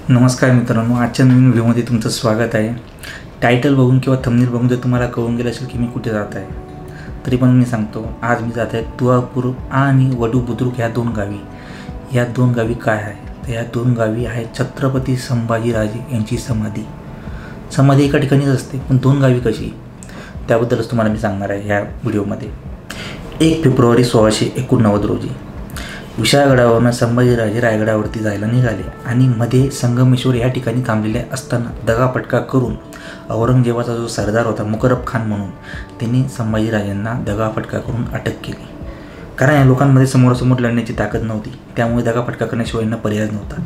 नमस्कार मित्रांनो, आजच्या नवीन व्हिडिओमध्ये तुमचं स्वागत आहे। टायटल बघून किंवा थंबनेल बघून जर तुम्हाला कळून गेलं असेल की मी कुठे जात आहे, तरी पण मी सांगतो, आज मी जात आहे तुळापूर आणि वडू बुद्रुक ह्या दोन गावी। या दोन गावी काय आहे तर या दोन गावी आहे छत्रपती संभाजीराजे यांची समाधी। समाधी एका ठिकाणीच असते, पण दोन गावी कशी त्याबद्दलच तुम्हाला मी सांगणार आहे ह्या व्हिडिओमध्ये। 1 फेब्रुवारी 1689 रोजी विशाळगडावरून संभाजीराजे रायगडावरती जायला निघाले आणि मध्ये संगमेश्वर या ठिकाणी थांबलेले असताना दगाफटका करून औरंगजेबाचा जो सरदार होता मुकरब खान म्हणून, त्यांनी संभाजीराजांना दगाफटका करून अटक केली। कारण या लोकांमध्ये समोरासमोर लढण्याची ताकद नव्हती, त्यामुळे दगाफटका करण्याशिवाय यांना पर्याय नव्हता।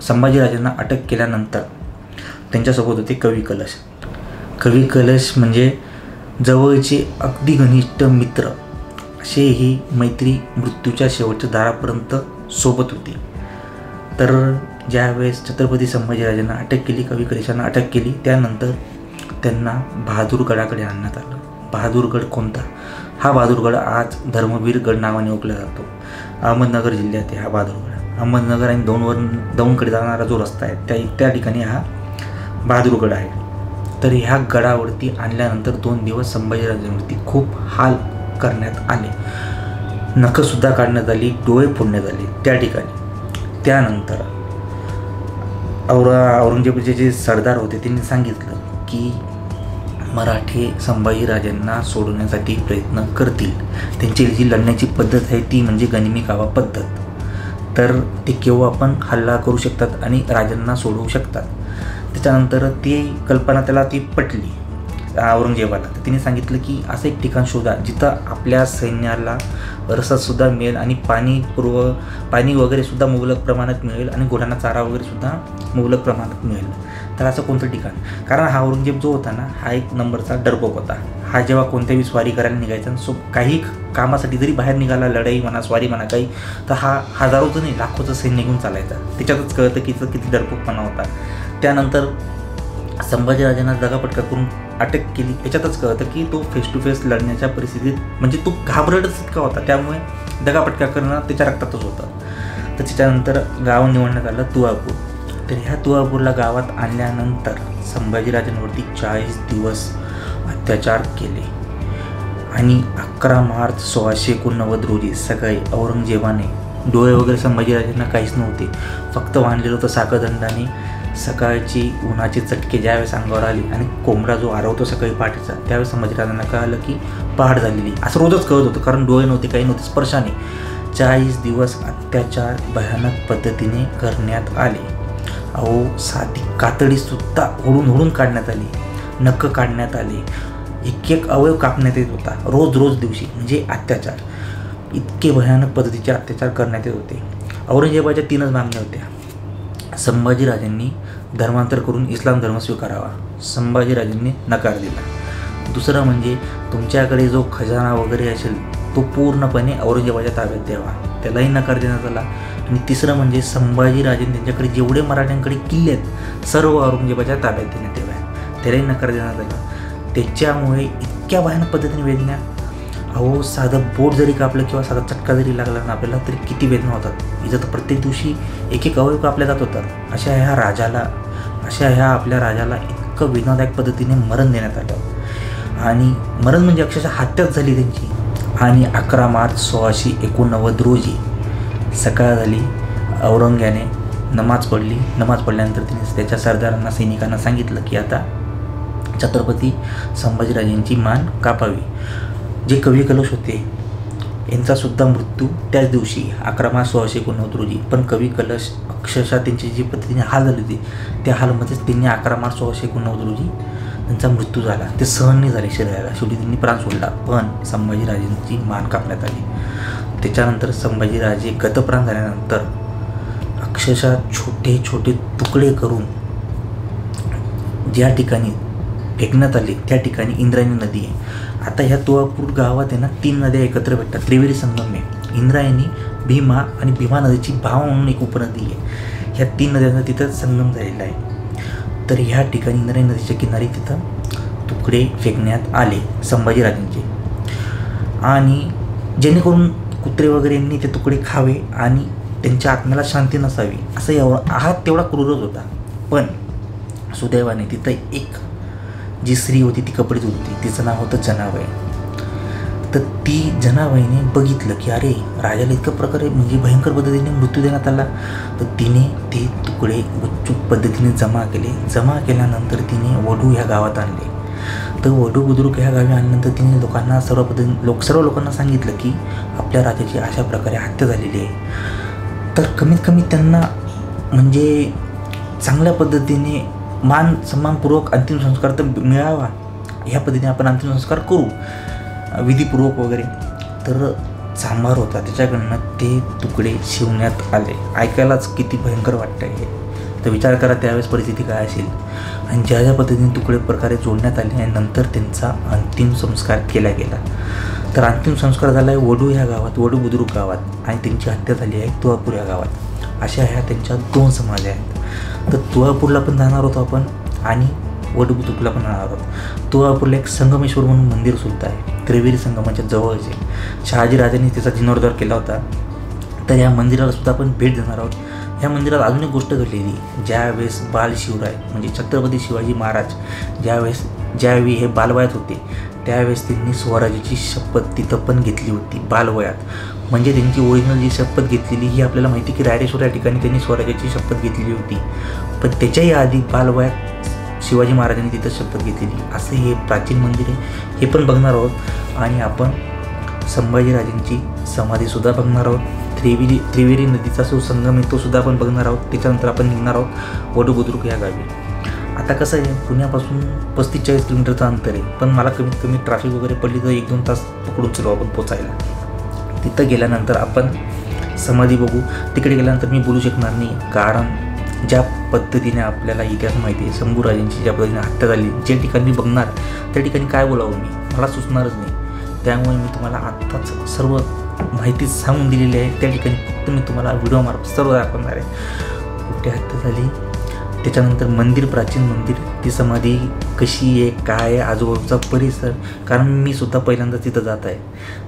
संभाजीराजांना अटक केल्यानंतर त्यांच्यासोबत होते कवी कलश। कवी कलश म्हणजे जवळचे अगदी घनिष्ठ मित्र, असे ही मैत्री मृत्यूच्या शेवटच्या दारापर्यंत सोबत होती। तर ज्यावेळेस छत्रपती संभाजीराजांना अटक केली, कवी कलशांना अटक केली, त्यानंतर त्यांना बहादूरगडाकडे आणण्यात आलं। बहादूरगड कोणता? हा बहादूरगड आज धर्मवीरगड नावाने ओळखला जातो। अहमदनगर जिल्ह्यात आहे हा बहादूरगड। अहमदनगर आणि दौंडकडे जाणारा जो रस्ता आहे त्या ठिकाणी हा बहादूरगड आहे। तर ह्या गडावरती आणल्यानंतर 2 दिवस संभाजीराजांवरती खूप हाल करण्यात आले, नखसुद्धा काढण्यात आली, डोळे फोडण्यात आले त्या ठिकाणी। त्यानंतर औरंगजेबाचे जे सरदार होते त्यांनी सांगितलं की मराठी संभाजीराजांना सोडवण्यासाठी प्रयत्न करतील। त्यांची जी लढण्याची पद्धत आहे ती म्हणजे गनिमी कावा पद्धत। तर ते केव्हा पण हल्ला करू शकतात आणि राजांना सोडवू शकतात। त्याच्यानंतर ती कल्पना त्याला पटली औरंगजेबाला। तर तिने सांगितलं की असं एक ठिकाण शोधा जिथं आपल्या सैन्याला रसदसुद्धा मिळेल आणि पाणी वगैरे सुद्धा मुबलक प्रमाणात मिळेल आणि घोड्यांना चारा वगैरे सुद्धा मुबलक प्रमाणात मिळेल। तर असं कोणतं ठिकाण? कारण हा औरंगजेब जो होता ना, हा एक नंबरचा डरपोक होता। हा जेव्हा कोणत्याही स्वारी करायला निघायचा, काही कामासाठी जरी बाहेर निघाला, लढाई म्हणा, स्वारी म्हणा काही, तर हा हजारोचं नाही लाखोचं सैन्य घेऊन चालायचा। त्याच्यातच कळतं की किती डरपोकपणा होता। त्यानंतर संभाजीराजांना दगाफटका करून अटक केली, याच्यातच कळतं की तो फेस टू फेस लढण्याच्या परिस्थितीत म्हणजे तो घाबरटच इतका होता, त्यामुळे दगाफटका करणं त्याच्या रक्तातच होतं। तर त्याच्यानंतर गाव निवडण्यात आलं तुळापूर। तर ह्या तुळापूरला गावात आणल्यानंतर संभाजीराजांवरती 40 दिवस अत्याचार केले आणि 11 मार्च 1689 रोजी सकाळी औरंगजेबाने, डोळे वगैरे संभाजीराजांना काहीच नव्हते, फक्त बांधलेलं होतं साखळदंडाने। सकाळची उन्हाचे चटके ज्यावेळेस अंगावर आले आणि कोंबडा जो आरवतो सकाळी पहाटेचा, त्यावेळेस संभाजीराजांना कळालं की पहाट झालेली। असं रोजच कळत होतं, कारण डोळे नव्हते, काही नव्हते, स्पर्शाने। 40 दिवस अत्याचार भयानक पद्धतीने करण्यात आले। साधी कातडीसुद्धा ओढून काढण्यात आली, नख काढण्यात आले, एक अवयव कापण्यात येत होता रोज दिवशी। म्हणजे अत्याचार, इतके भयानक पद्धतीचे अत्याचार करण्यात येत होते। औरंगजेबाच्या 3च मागण्या होत्या। संभाजीराजांनी धर्मांतर करून इस्लाम धर्म स्वीकारावा, संभाजीराजांनी नकार दिला। दुसरं म्हणजे तुमच्याकडे जो खजाना वगैरे असेल तो पूर्णपणे औरंगजेबाच्या ताब्यात द्यावा, त्यालाही नकार देण्यात आला। आणि तिसरं म्हणजे संभाजीराजांनी त्यांच्याकडे जेवढे मराठ्यांकडे किल्ले आहेत सर्व औरंगजेबाच्या ताब्यात देण्यात यावे, त्यालाही नकार देण्यात आला। त्याच्यामुळे इतक्या भयानक पद्धतीने वेदना, साधं बोट जरी कापलं किंवा साधा चटका जरी लागला ना आपल्याला, तरी किती वेदना होतात। इथं तर प्रत्येक दिवशी एक अवयव कापल्या जात होतात। अशा ह्या आपल्या राजाला इतकं वेदनादायक पद्धतीने मरण देण्यात आलं आणि मरण म्हणजे अक्षरशः हत्याच झाली त्यांची। आणि 11 मार्च 1689 रोजी सकाळ झाली, औरंग्याने नमाज पढली। नमाज पडल्यानंतर तिने त्याच्या सरदारांना, सैनिकांना सांगितलं की आता छत्रपती संभाजीराजांची मान कापावी। जे कवी कलश होते यांचासुद्धा मृत्यू त्याच दिवशी 11 मार्च 1689 रोजी। पण कवी कलश अक्षरशः त्यांची जी पद्धतीने हाल झाले होते त्या हालमध्येच त्यांनी 11 मार्च 1689 रोजी त्यांचा मृत्यू झाला। ते सहन नाही झाले शरीराला, शेवटी त्यांनी प्राण सोडला, पण संभाजीराजांची मान कापण्यात आली। त्याच्यानंतर संभाजीराजे गतप्राण झाल्यानंतर अक्षरशः छोटे तुकडे करून ज्या ठिकाणी फेकण्यात आले त्या ठिकाणी इंद्रायणी नदी आहे। आता ह्या तुळापूर गावात आहे ना 3 नद्या एकत्र भेटतात, त्रिवेणी संगम आहे। इंद्रायणी, भीमा आणि भीमा नदीची भाव म्हणून एक उपनदी आहे। ह्या 3 नद्यांचा तिथं संगम झालेला आहे। तर ह्या ठिकाणी इंद्रायणी नदीच्या किनारी तिथं तुकडे फेकण्यात आले संभाजीराजांचे, आणि जेणेकरून कुत्रे वगैरे यांनी ते तुकडे खावे आणि त्यांच्या आत्म्याला शांती नसावी असं हा तेवढा क्रूरच होता. पण सुदैवाने तिथं एक जी स्त्री होती ती कपडे धुतली, तिचं नाव होतं जनाबाई. तर ती जनाबाईने बघितलं की अरे राजाला इतकं प्रकारे म्हणजे भयंकर पद्धतीने मृत्यू देण्यात आला. तर तिने ते तुकडे गुपचूप पद्धतीने जमा केले. जमा केल्यानंतर तिने वडू ह्या गावात आणले. तर वडू बुद्रुक ह्या गावी आणल्यानंतर तिने लोकांना सर्व लोकांना सांगितलं की आपल्या राजाची अशा प्रकारे हत्या झालेली आहे. तर कमीत कमी त्यांना म्हणजे चांगल्या पद्धतीने मान सन्मानपूर्वक अंतिम संस्कार तर मिळावा, ह्या पद्धतीने आपण अंतिम संस्कार करू विधीपूर्वक वगैरे. तर चांभार होता त्याच्याकडनं ते तुकडे शिवण्यात आले. ऐकायलाच किती भयंकर वाटतं हे. तर विचार करा त्यावेळेस परिस्थिती काय असेल. आणि ज्या ज्या पद्धतीने तुकडे प्रकारे जोडण्यात आले आणि नंतर त्यांचा अंतिम संस्कार केला गेला. तर अंतिम संस्कार झाला आहे वडू ह्या गावात, वडू बुद्रुक गावात, आणि त्यांची हत्या झाली आहे तुळापूर या गावात. अशा ह्या त्यांच्या 2 समाधी आहेत. तर तुळापूरला पण जाणार होतो आपण आणि वडू बुद्रुकला पण जाणार आहोत. तुळापूरला एक संगमेश्वर म्हणून मंदिर सुद्धा आहे, त्रिवेणी संगमाच्या जवळच आहे. शहाजीराजांनी त्याचा जीर्णोद्धार केला होता. तर या मंदिराला सुद्धा आपण भेट देणार आहोत. ह्या मंदिरात अजून एक गोष्ट घडलेली, ज्यावेळेस बालशिवराय म्हणजे छत्रपती शिवाजी महाराज ज्यावेळी हे बालवयात होते त्यावेळेस त्यांनी स्वराज्याची शपथ तिथं पण घेतली होती बालवयात. म्हणजे त्यांची ओरिजिनल जी शपथ घेतलेली ही आपल्याला माहिती की रायरेश्वर या ठिकाणी त्यांनी स्वराज्याची शपथ घेतलेली होती. पण त्याच्याही आधी बालवयात शिवाजी महाराजांनी तिथं शपथ घेतलेली असं हे प्राचीन मंदिर आहे. हे पण बघणार आहोत. आणि आपण संभाजीराजांची समाधीसुद्धा बघणार आहोत. त्रिवेणी नदीचा जो संगम आहे तो सुद्धा आपण बघणार आहोत. त्याच्यानंतर आपण निघणार आहोत वडू बुद्रुक या गावी. आता कसं आहे, पुण्यापासून 35-40 किलोमीटरचं अंतर आहे. पण मला कमीत कमी ट्रॅफिक वगैरे पडली तर 1-2 तास पकडून चलो आपण पोचायला. तिथं गेल्यानंतर आपण समाधी बघू. तिकडे गेल्यानंतर मी बोलू शकणार नाही, कारण ज्या पद्धतीने आपल्याला इतिहास माहिती आहे शंभूराजांची ज्या पद्धतीने हत्या झाली, जे ठिकाणी मी बघणार त्या ठिकाणी काय बोलावं मला सुचणारच नाही. त्यामुळे मी तुम्हाला आत्ताच सर्व माहिती सांगून दिलेली आहे. त्या ठिकाणी फक्त मी तुम्हाला व्हिडिओमार्फत सर्व दाखवणार आहे कुठे हत्या झाली, त्याच्यानंतर मंदिर, प्राचीन मंदिर, ती समाधी कशी आहे, काय आहे, आजूबाजूचा परिसर, कारण मी सुद्धा पहिल्यांदा तिथं जात आहे.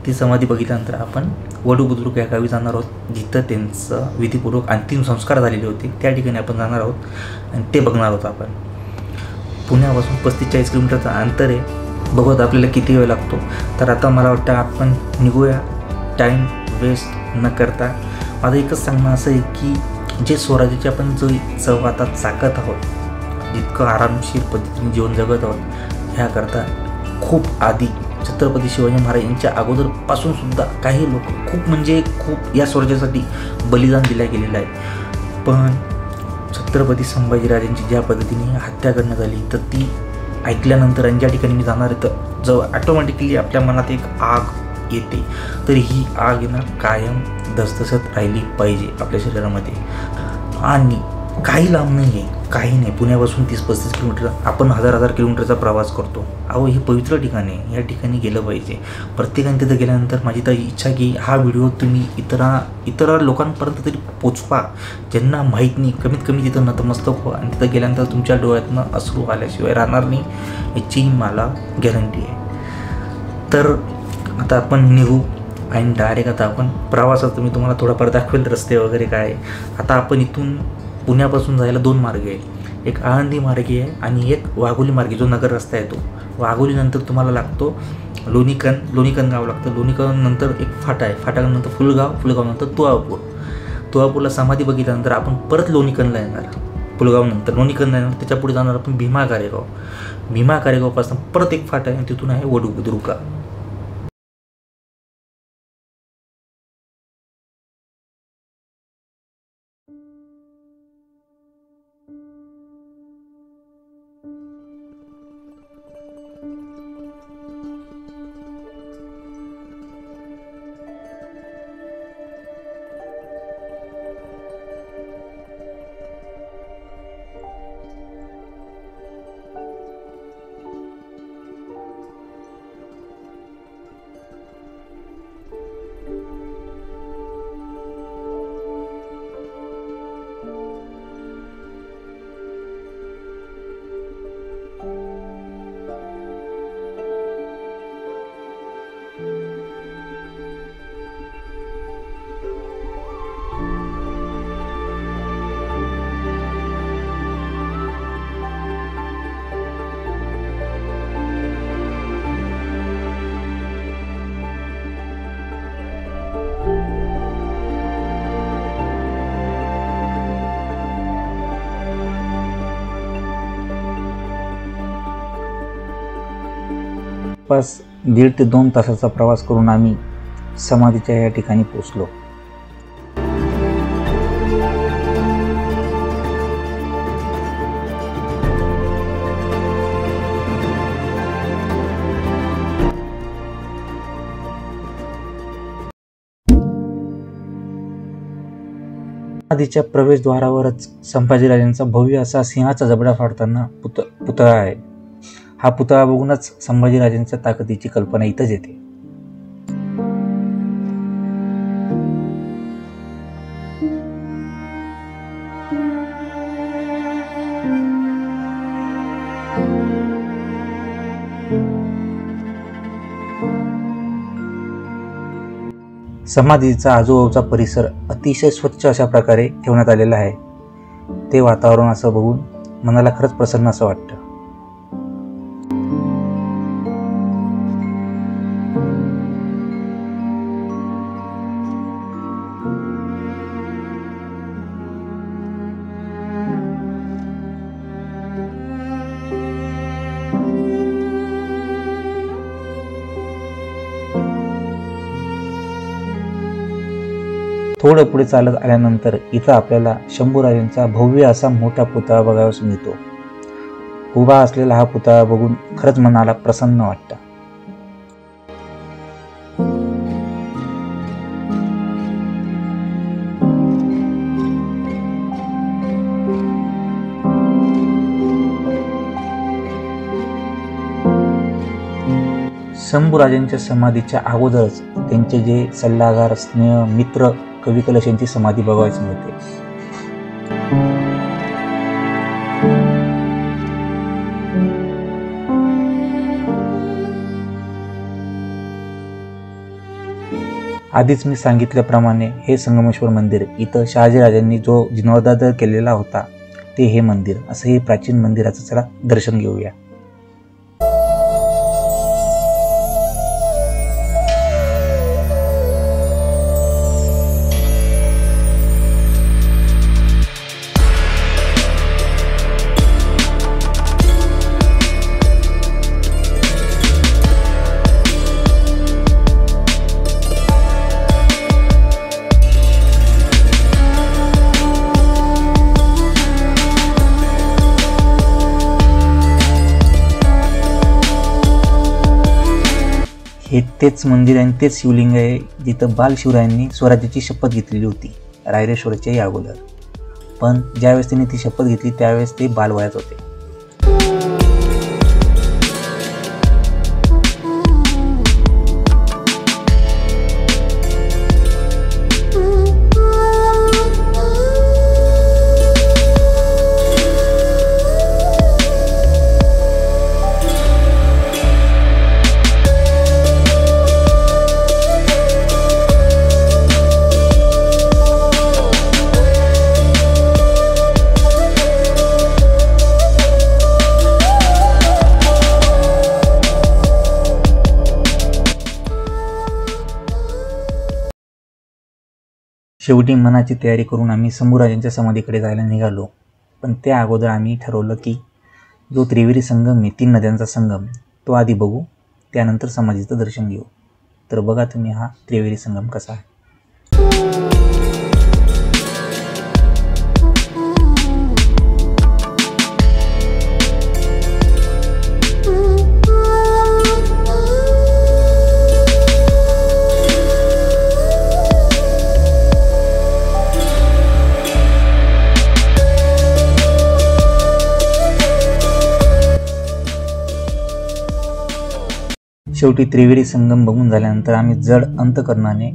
ती समाधी बघितल्यानंतर आपण वडू बुद्रुक या गावी जाणार आहोत, जिथं त्यांचं विधीपूर्वक अंतिम संस्कार झालेले होते. त्या ठिकाणी आपण जाणार आहोत आणि ते बघणार आहोत आपण. पुण्यापासून 35-40 किलोमीटरचं अंतर आहे. बघत आपल्याला किती वेळ लागतो. तर आता मला वाटतं आपण निघूया टाईम वेस्ट न करता. माझं एकच सांगणं असं आहे की जे स्वराज्याची आपण जो आता चाकत आहोत, जितकं आरामशीर पद्धतीने जीवन जगत आहोत, ह्याकरता खूप आधी छत्रपती शिवाजी महाराज यांच्या अगोदरपासून सुद्धा काही लोक खूप या स्वराज्यासाठी बलिदान दिल्या गेलेलं आहे. पण छत्रपती संभाजीराजांची ज्या पद्धतीने हत्या करण्यात आली तर ती ऐकल्यानंतर आणि ज्या ठिकाणी मी जाणार आहे तर जो ॲटोमॅटिकली आपल्या मनात एक आग येते. तर ही आग आहे ना कायम धसधसत राहिली पाहिजे आपल्या शरीरामध्ये. आणि काही लांब नाही आहे, काही नाही. पुण्यापासून 30-35 किलोमीटर आपण 1000 किलोमीटरचा प्रवास करतो. हे पवित्र ठिकाण आहे, या ठिकाणी गेलं पाहिजे. प्रत्येकाने तिथं गेल्यानंतर माझी तर इच्छा की हा व्हिडिओ तुम्ही इतर लोकांपर्यंत तरी पोचवा, ज्यांना माहीत नाही. कमीत कमी तिथं नतमस्तक हो आणि तिथं गेल्यानंतर तुमच्या डोळ्यातनं अश्रू आल्याशिवाय राहणार नाही, याची मला गॅरंटी आहे. तर आता आपण निघू आणि डायरेक्ट आता आपण प्रवासात मी तुम्हाला थोडाफार दाखवेल रस्ते वगैरे काय. आता आपण इथून पुण्यापासून जायला 2 मार्ग आहे, एक आळंदी मार्गी आहे आणि एक वाघोली मार्गी जो नगर रस्ता आहे तो. वाघोलीनंतर तुम्हाला लागतो लोणीकण गाव लागतं. लोणीकण नंतर एक फाटा आहे, फाटानंतर फुलगावनंतर तुळापूरला समाधी बघितल्यानंतर आपण परत लोणीकणला येणार. फुलगावनंतर लोणीकणला येणार, त्याच्या पुढे जाणार आपण भीमा कारेगावपासून परत एक फाटा आहे, तिथून आहे वडू बुद्रुक. जवळपास 1.5 ते 2 तासाचा प्रवास करून आम्ही समाधीच्या या ठिकाणी पोचलो. समाधीच्या प्रवेशद्वारावरच संभाजीराजांचा भव्य असा सिंहाचा जबडा फाडताना पुतळा आहे. हा पुतळा बघूनच संभाजीराजांच्या ताकदीची कल्पना इथंच येते. समाधीचा आजूबाजूचा परिसर अतिशय स्वच्छ अशा प्रकारे ठेवण्यात आलेला आहे. ते वातावरण असं बघून मनाला खरंच प्रसन्न असं वाटतं. थोडं पुढे चालत आल्यानंतर इथं आपल्याला शंभूराजांचा भव्य असा मोठा पुतळा बघायला मिळतो. उभा असलेला हा पुतळा बघून खरंच मनाला प्रसन्न वाटतं. शंभूराजांच्या समाधीच्या अगोदरच त्यांचे जे सल्लागार, स्नेह, मित्र कवी कलश यांची समाधी बघायची मिळते. आधीच मी सांगितल्याप्रमाणे हे संगमेश्वर मंदिर, इथं शहाजीराजांनी जो जीर्णोद्धार केलेला होता ते हे मंदिर. असं हे प्राचीन मंदिराचं चला दर्शन घेऊया. हे तेच मंदिर आणि तेच शिवलिंग आहे जिथं बालशिवरायांनी स्वराज्याची शपथ घेतलेली होती रायरेश्वराच्या अगोदर. पण ज्यावेळेस त्यांनी ती शपथ घेतली त्यावेळेस ते बालवयात होते. शेवटी मनाची तयारी करून आम्ही शंभूराजांच्या समाधीकडे जायला निघालो. पण त्या अगोदर आम्ही ठरवलं की जो त्रिवेणी संगम आहे, 3 नद्यांचा संगम, तो आधी बघू, त्यानंतर समाधीचं दर्शन घेऊ. तर बघा तुम्ही हा त्रिवेणी संगम कसा आहे. शेवटी त्रिवेणी संगम बघून झाल्यानंतर आम्ही जड अंतकरणाने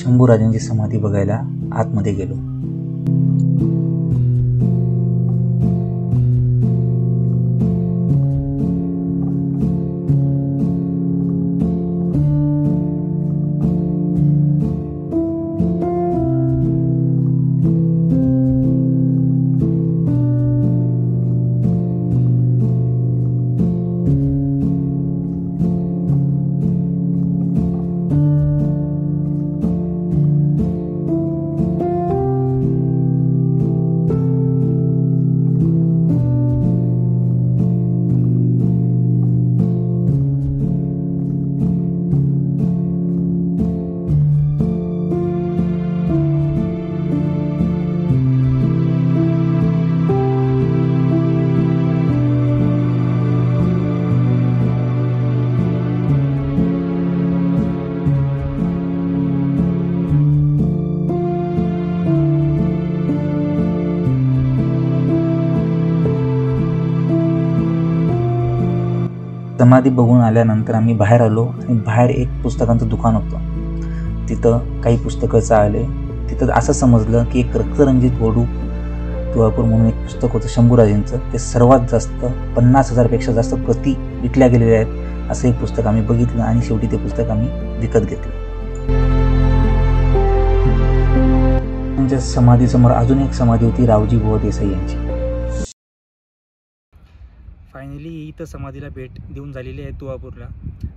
शंभूराजांची समाधी बघायला आतमध्ये गेलो. समाधी बघून आल्यानंतर आम्ही बाहेर आलो आणि बाहेर एक पुस्तकांचं दुकान होतं. तिथं काही पुस्तकं चालले. तिथं असं समजलं की एक रक्तरंजित वडू तुळापूर म्हणून एक पुस्तक होतं शंभूराजेंचं. ते सर्वात जास्त 50,000पेक्षा जास्त प्रती विकल्या गेलेल्या आहेत असं एक पुस्तक आम्ही बघितलं आणि शेवटी ते पुस्तक आम्ही विकत घेतलं. त्यांच्या समाधीसमोर अजून एक समाधी होती रावजी बुवा देसाई यांची. फायनली इथं समाधीला भेट देऊन झालेली आहे तुळापूरला.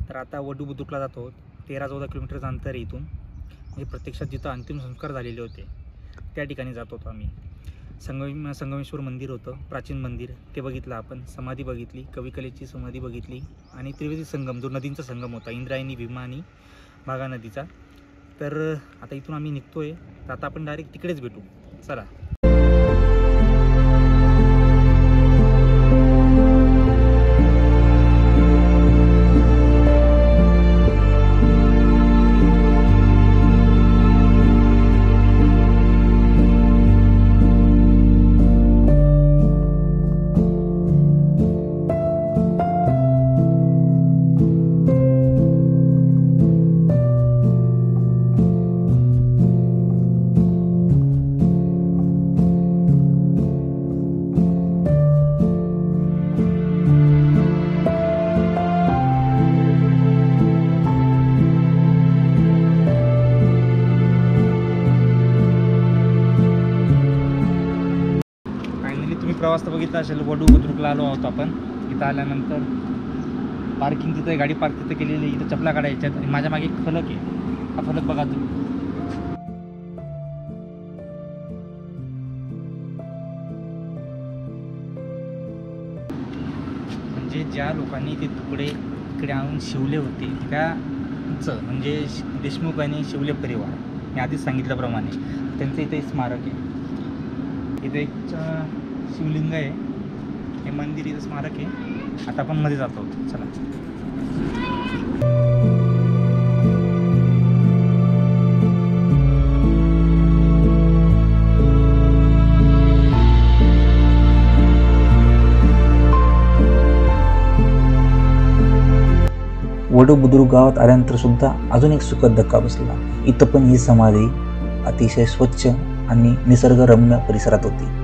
तर आता वडू बुद्रुकला जातो. 13-14 किलोमीटरचं अंतर आहे इथून. म्हणजे प्रत्यक्षात जिथं अंतिम संस्कार झालेले होते त्या ठिकाणी जात होतो आम्ही. संगमेश्वर मंदिर होतं, प्राचीन मंदिर, ते बघितलं आपण. समाधी बघितली, कविकलेची समाधी बघितली आणि त्रिवेदी संगम जो नदींचा संगम होता, इंद्रायणी, भीमा आणि भागा नदीचा. तर आता इथून आम्ही निघतोय. तर आता आपण डायरेक्ट तिकडेच भेटू. चला. प्रवास तर बघितला असेल. वडू बुद्रुकला आलो आहोत आपण. इथं आल्यानंतर पार्किंग तिथं गाडी पार्क तिथं केलेली. इथं चपला काढायच्यात आणि माझ्या मागे एक फलक आहे. हा फलक बघा तुम्ही. म्हणजे ज्या लोकांनी ते तुकडे इकडे आणून शिवले होते त्याचं म्हणजे देशमुख आणि शिवले परिवार मी आधीच सांगितल्याप्रमाणे त्यांचं इथे स्मारक आहे. इथे एक शिवलिंग आहे. हे मंदिर इथं स्मारक आहे. आता आपण मध्ये जातो. चला. वडू बुद्रुक गावात आल्यानंतर सुद्धा अजून एक सुखद धक्का बसला. इथं पण ही समाधी अतिशय स्वच्छ आणि निसर्गरम्य परिसरात होती.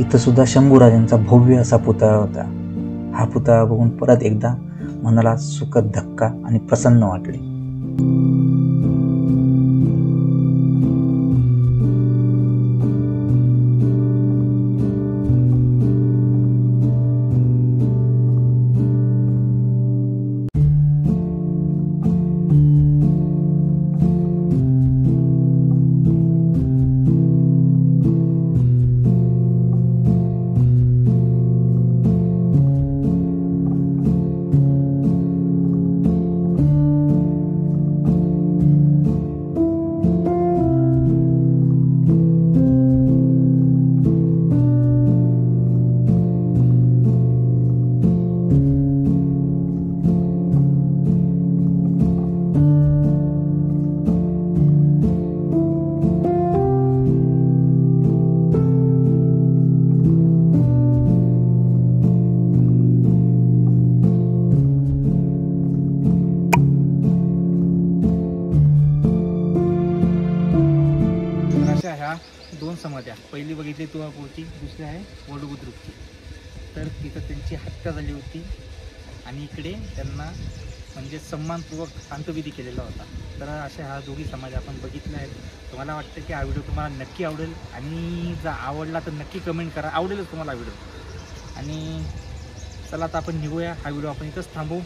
इथं सुद्धा शंभूराजांचा भव्य असा पुतळा होता. हा पुतळा बघून परत एकदा मनाला सुखद धक्का आणि प्रसन्न वाटले. ह्या दोन समाध्या, पहिली बघितली तुळापूरची, दुसरी आहे वडू बुद्रुकची. तर तिथं त्यांची हत्या झाली होती आणि इकडे त्यांना म्हणजे सन्मानपूर्वक अंत्यविधी केलेला होता. तर अशा ह्या दोघी समाधी आपण बघितल्या आहेत. तुम्हाला वाटतं की हा व्हिडिओ तुम्हाला नक्की आवडेल आणि जर आवडला तर नक्की कमेंट करा. आवडेलच तुम्हाला व्हिडिओ. आणि चला आता आपण निघूया. हा व्हिडिओ आपण इथंच थांबवू.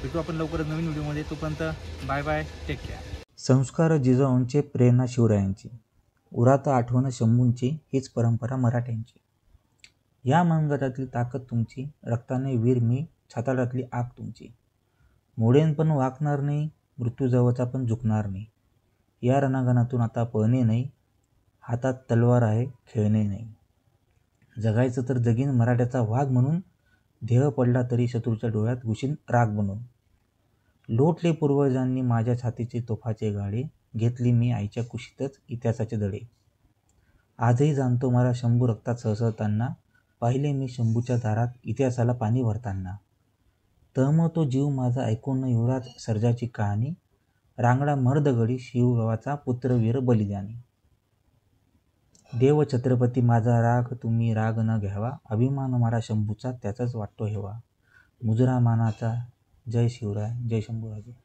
भेटू आपण लवकरच नवीन व्हिडिओमध्ये. तोपर्यंत बाय बाय, टेक केअर. संस्कार जिजाऊंचे, प्रेरणा शिवरायांची, उरात आठवण शंभूंची, हीच परंपरा मराठ्यांची. या मनगटातली ताकद तुमची, रक्ताने वीर मी, छाताडातली आग तुमची. मोडेन पण वाकणार नाही, मृत्यूजवळचा पण झुकणार नाही. या रणांगणातून आता पळणे नाही, हातात तलवार आहे, खेळणे नाही. जगायचं तर जगीन मराठ्याचा वाघ म्हणून, देह पडला तरी शत्रूच्या डोळ्यात घुशीन राग बनून. लोटले पूर्वजांनी माझ्या छातीचे तोफाचे गाडे, घेतली मी आईच्या कुशीतच इतिहासाचे धडे. आजही जाणतो मला शंभू रक्तात सळसळताना, पाहिले मी शंभूच्या दारात इतिहासाला पाणी भरताना. तळमळतो जीव माझा ऐकून युवराज सर्जाची कहाणी, रांगडा मर्दगडी शिवगावाचा पुत्रवीर बलिदानी. देव छत्रपती माझा राग तुम्ही राग न घ्यावा, अभिमान मला शंभूचा त्याचाच वाटतो हेवा. मुजरा मानाचा जय शिवराय, जय शंभूराजे.